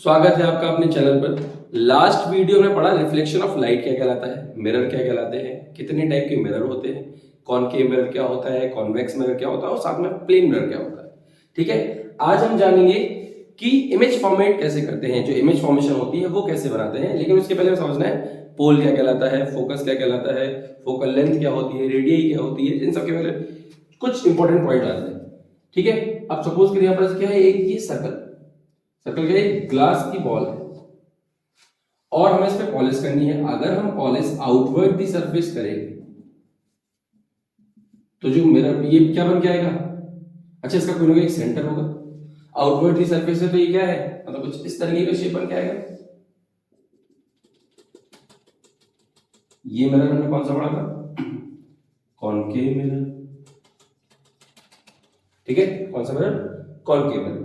स्वागत है आपका अपने चैनल पर। लास्ट वीडियो में पढ़ा रिफ्लेक्शन ऑफ लाइट क्या कहलाता है, मिरर क्या कहलाते हैं, कितने टाइप के मिरर होते हैं, कॉनकेव मिरर क्या होता है, कॉन्वेक्स मिरर क्या होता है और साथ में प्लेन मिरर क्या होता है। ठीक है, आज हम जानेंगे कि इमेज फॉर्मेट कैसे करते हैं, जो इमेज फॉर्मेशन होती है वो कैसे बनाते हैं। लेकिन उसके पहले समझना है पोल क्या कहलाता है, फोकस क्या कहलाता है, फोकल लेंथ क्या होती है, रेडियस क्या होती है, इन सब के पहले कुछ इंपॉर्टेंट पॉइंट आते हैं। ठीक है, अब सपोज करिए यहाँ पर क्या है, एक ये सर्कल क्या है, ग्लास की बॉल है और हमें इस पे पॉलिश करनी है। अगर हम पॉलिश आउटवर्ड दी सरफेस करेंगे तो जो मिरर ये क्या बन के आएगा, अच्छा इसका कोई ना कोई एक सेंटर होगा। आउटवर्ड दी सरफेस है तो ये क्या है, मतलब कुछ इस तरीके का शेप बन के आएगा। ये मिरर हमने कौन सा पढ़ा था, कॉनकेव मिरर। ठीक है, कौन सा मिरर, कॉनकेव मिरर।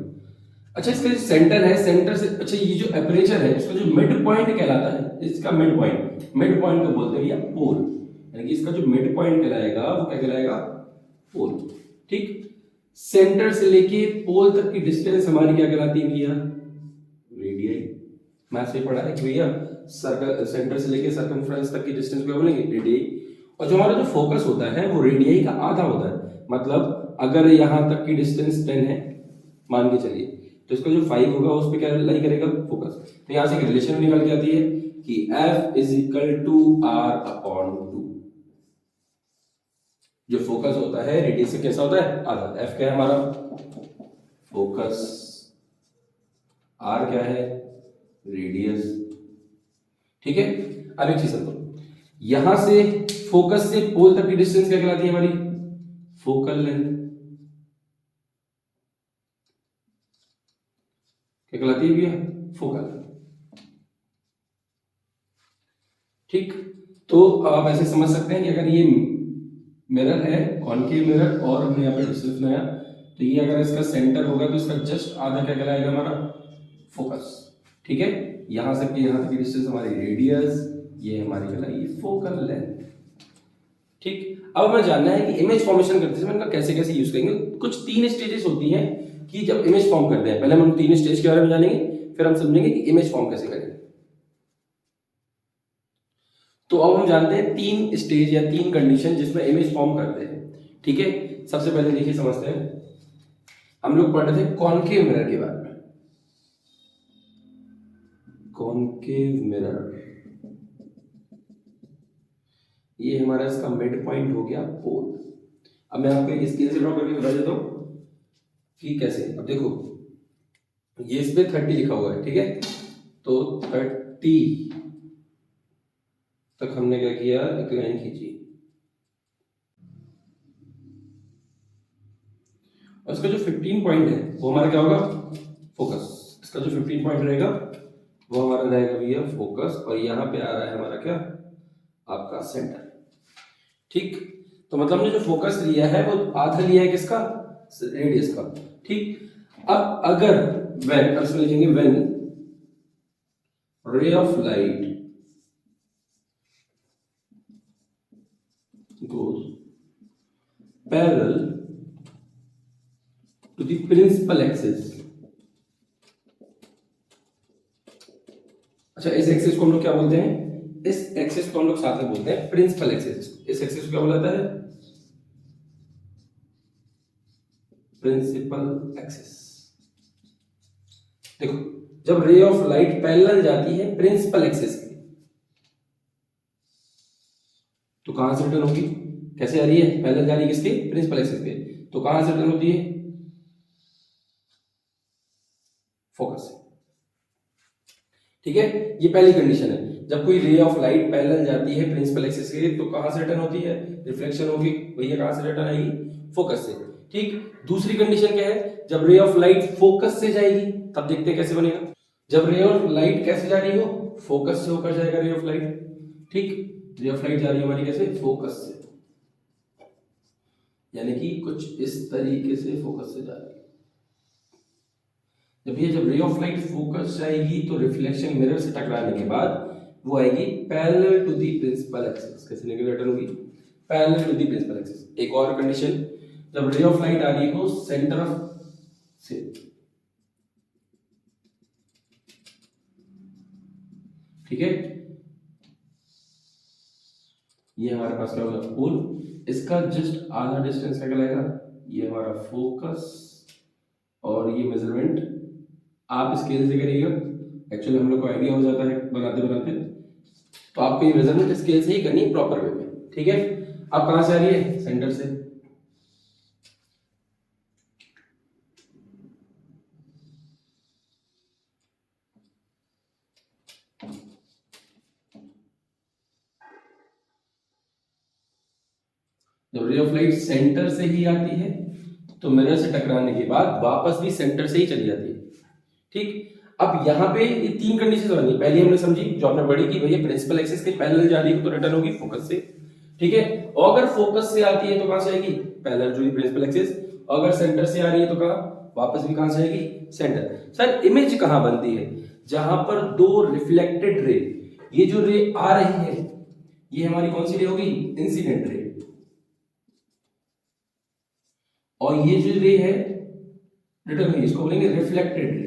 अच्छा इसका जो सेंटर है, सेंटर से अच्छा ये जो एपरेचर है इसका जो मिड पॉइंट कहलाता है, इसका मिड पॉइंट को बोलते हैं या पोल, यानी कि इसका जो मिड पॉइंट कहलाएगा वो क्या कहलाएगा, पोल। ठीक, सेंटर से लेके पोल तक की डिस्टेंस हमारी क्या कहलाती है भैया, रेडियस। मैथ्स में पढ़ा है कि भैया सर्कल सेंटर से लेके सर्कमफ्रेंस तक की डिस्टेंस को बोलेंगे रेडियस, और जो हमारा जो फोकस होता है वो रेडियस का आधा होता है। मतलब अगर यहां तक की डिस्टेंस 10 है मान के चलिए, तो इसका जो 5 होगा उस पे क्या लाई करेगा, फोकस। तो यहां से एक रिलेशन निकल के आती है कि F is equal to R upon 2। जो फोकस होता है रेडियस से कैसा होता है, आधा। F क्या है हमारा, फोकस, R क्या है, रेडियस। ठीक है, अब एक चीज समझो, यहां से फोकस से पोल तक की डिस्टेंस क्या कहलाती है हमारी, फोकल लेंथ। क्या कहलाती है भैया, फोकल। ठीक, तो आप ऐसे समझ सकते हैं कि अगर ये मिरर है कॉनकेव मिरर और हमने यहाँ पे डिस्टेंस बनाया, तो ये अगर इसका सेंटर होगा तो इसका जस्ट आधा क्या कहलाएगा हमारा, फोकस। ठीक है, यहां से यहां तक की डिस्टेंस हमारी रेडियस, ये हमारी कहलाएगी फोकल लेंथ। ठीक, अब हमें जानना है कि इमेज फॉर्मेशन करते समय इनका कैसे कैसे यूज करेंगे। कुछ 3 स्टेजेस होती हैं कि जब इमेज फॉर्म करते हैं, पहले हम 3 स्टेज के बारे में जानेंगे, फिर हम समझेंगे कि इमेज फॉर्म कैसे करेंगे। तो अब हम जानते हैं 3 स्टेज या 3 कंडीशन जिसमें इमेज फॉर्म करते हैं। ठीक है, सबसे पहले देखिए समझते हैं, हम लोग पढ़ रहे थे कॉनकेव मिरर के बारे में। कॉनकेव मिरर, ये हमारा इसका मिड पॉइंट हो गया पोल। अब मैं आपको एक स्केल से ड्रॉ करके बता देता हूं कि कैसे। अब देखो ये इस पे 30 लिखा हुआ है, ठीक है, तो 30 तक हमने क्या किया, एक लाइन खींची और इसका जो 15 पॉइंट है वो हमारा क्या होगा, फोकस। इसका जो 15 पॉइंट रहेगा वो हमारा रहेगा भैया फोकस, और यहाँ पे आ रहा है हमारा क्या, आपका सेंटर। ठीक, तो मतलब हमने जो फोकस लिया है वो आधा लिया है किसका, रेडियस का। ठीक, अब अगर व्हेन, अब इसमें लिखेंगे when ray of light goes parallel to the principal axis। अच्छा इस एक्सिस को हम लोग क्या बोलते हैं, इस एक्सिस को हम लोग साथ में बोलते हैं प्रिंसिपल एक्सिस। इस एक्सिस को क्या बोला जाता है, प्रिंसिपल एक्सिस। देखो जब रे ऑफ लाइट पैरेलल जाती है प्रिंसिपल एक्सिस के, तो कहां से रिटर्न होगी, कैसे आ रही है, पैरेलल जा रही है किसके, प्रिंसिपल एक्सिस पे, तो कहां से रिटर्न होती है, फोकस से। ठीक है, ये पहली कंडीशन है, जब कोई रे ऑफ लाइट पैरेलल जाती है प्रिंसिपल एक्सिस के तो कहां से रिटर्न होती है, रिफ्लेक्शन होगी भैया, कहां से रिटर्न आएगी, फोकस से। ठीक, दूसरी कंडीशन क्या है, जब रे ऑफ लाइट फोकस से जाएगी तब देखते हैं कैसे बनेगा। जब रे ऑफ लाइट कैसे जा रही हो, फोकस से होकर जाएगा रे ऑफ लाइट। ठीक, रे ऑफ लाइट जा रही है हमारी कैसे, फोकस से, यानी कि कुछ इस तरीके से फोकस से जा रही है। जब रे ऑफ लाइट फोकस जाएगी तो रिफ्लेक्शन मिरर से टकराने के बाद वो आएगी parallel to the principal axis. कैसे निकल रिटर्न होगी, parallel to the principal axis. एक और कंडीशन, जब रे ऑफ लाइट आ रही हो सेंटर ऑफ से ठीक है, ये हमारे पास क्या होगा पोल, इसका जस्ट आधा डिस्टेंस क्या कहलाएगा, ये हमारा फोकस, और ये मेजरमेंट आप स्केल से करिएगा। एक्चुअली हम लोग को आइडिया हो जाता है बनाते बनाते, तो आपको ये मेजरमेंट स्केल से ही करनी है प्रॉपर वे में। ठीक है, अब कहां से आ रही है, सेंटर से। जब रे ऑफ लाइट सेंटर से ही आती है तो मिरर से टकराने के बाद वापस भी सेंटर से ही चली जाती है। ठीक, अब यहाँ पे ये तीन कंडीशन बनी, पहली हमने समझी जो आपने पढ़ी कि भैया प्रिंसिपल एक्सिस के पैरेलल जा रही है तो रिटर्न होगी फोकस से। ठीक है, और अगर फोकस से आती है तो कहां से आएगी, पैरेलल जो प्रिंसिपल एक्सिस, अगर सेंटर से आ रही है तो कहां, वापस भी कहां से आएगी, सेंटर। सर इमेज कहां बनती है, जहां पर दो रिफ्लेक्टेड रे, ये जो रे आ रही है ये हमारी कौन सी रे होगी, इंसिडेंट रे, और ये जो रे है रिटर्न हुई इसको बोलेंगे रिफ्लेक्टेड रे।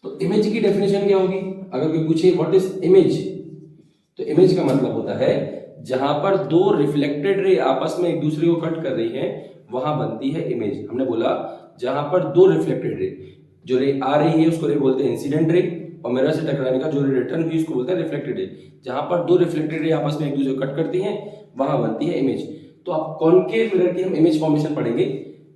तो इमेज की डेफिनेशन क्या होगी, अगर कोई पूछे व्हाट इज इमेज, तो इमेज का मतलब होता है जहां पर दो रिफ्लेक्टेड रे आपस में एक दूसरे को कट कर रही हैं वहां बनती है इमेज। हमने बोला जहां पर दो रिफ्लेक्टेड रे, जो रे आ रही है उसको रे बोलते हैं इंसिडेंट रे, और मिरर से टकराने का जो रे रिटर्न हुई उसको बोलते हैं रिफ्लेक्टेड रे। जहां पर दो रिफ्लेक्टेड रे आपस में एक दूसरे को कट करती हैं वहां बनती है इमेज। तो आप कॉनकेव मिरर की हम इमेज फॉर्मेशन पढ़ेंगे,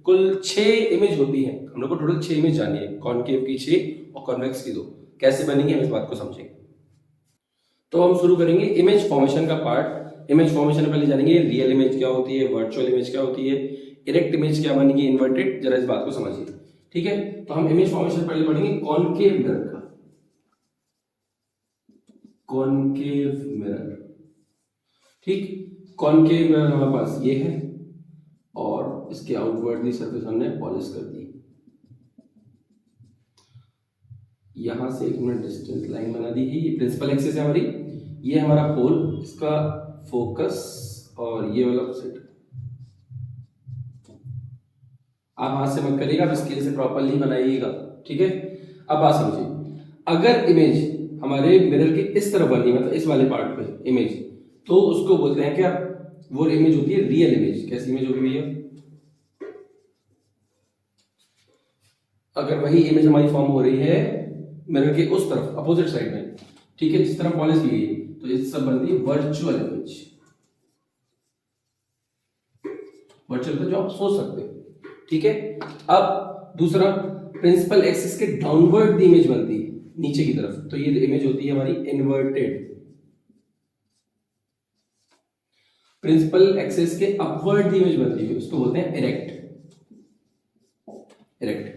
कुल 6 इमेज होती है, हम लोग को टोटल 6 इमेज जानी है, कॉनकेव की 6 और कॉन्वेक्स की 2। कैसे बनेंगे हम इस बात को समझेंगे। तो हम शुरू करेंगे इमेज फॉर्मेशन का पार्ट। इमेज फॉर्मेशन में पहले जानेंगे रियल इमेज क्या होती है, वर्चुअल इमेज क्या होती है, इरेक्ट इमेज क्या बनेगी, इन्वर्टेड, जरा इस बात को समझिए। ठीक है, तो हम इमेज फॉर्मेशन पहले पढ़ेंगे कॉनकेव मिरर का, कॉनकेव मिरर। ठीक, कॉनकेव मिरर हमारे पास ये है और इसके आउटवर्डली सरफेस हमने पॉलिश कर दी, यहां से एक मिनट डिस्टेंस लाइन बना दी है, ये प्रिंसिपल एक्सिस है हमारी, ये हमारा पोल, इसका फोकस, और ये वाला सेट। आप हाथ से मत करिएगा, आप स्केल से प्रॉपरली बनाइएगा। ठीक है, अब बात समझिए, अगर इमेज हमारे मिरर के इस तरफ बनी, मतलब इस वाले पार्ट पे इमेज, तो उसको बोलते हैं क्या, वो इमेज होती है रियल इमेज। कैसी इमेज होगी भैया, अगर वही इमेज हमारी फॉर्म हो रही है मिरर के उस तरफ अपोजिट साइड में, ठीक है, जिस तरफ पॉलिश की गई, तो ये सब बनती है वर्चुअल इमेज। वर्चुअल तो जो आप सोच सकते हो। ठीक है, अब दूसरा, प्रिंसिपल एक्सिस के डाउनवर्ड दी इमेज बनती है नीचे की तरफ, तो ये इमेज होती है हमारी इन्वर्टेड। प्रिंसिपल एक्सिस के अपवर्ड दी इमेज बनती है, उसको बोलते हैं इरेक्ट। इरेक्ट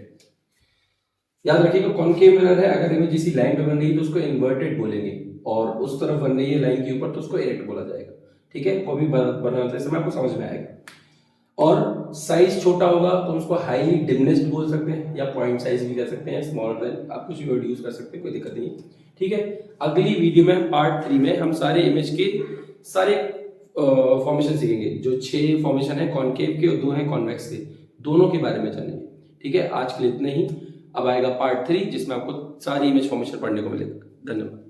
याद रखिएगा, कॉनकेव मिरर है, अगर इमेज इसी लाइन पे बन रही है तो उसको इन्वर्टेड बोलेंगे, और उस तरफ बन रही है लाइन के ऊपर तो उसको इरेक्ट बोला जाएगा। ठीक है, वो भी बनाते समय आपको समझ में आएगा। और साइज छोटा होगा तो उसको हाईली डिमिनिश्ड बोल सकते हैं, या पॉइंट साइज भी कह सकते हैं, स्मॉल देन, आप कुछ भी वर्ड यूज कर सकते हैं, कोई दिक्कत नहीं। ठीक है, अगली वीडियो में पार्ट 3 में हम सारे इमेज के सारे फॉर्मेशन सीखेंगे, जो 6 फॉर्मेशन है कॉनकेव के और 2 हैं कॉन्वेक्स के, दोनों के बारे में जानेंगे। ठीक है, आज के लिए इतना ही, अब आएगा पार्ट 3 जिसमें आपको सारी इमेज फॉर्मेशन पढ़ने को मिलेगा। धन्यवाद।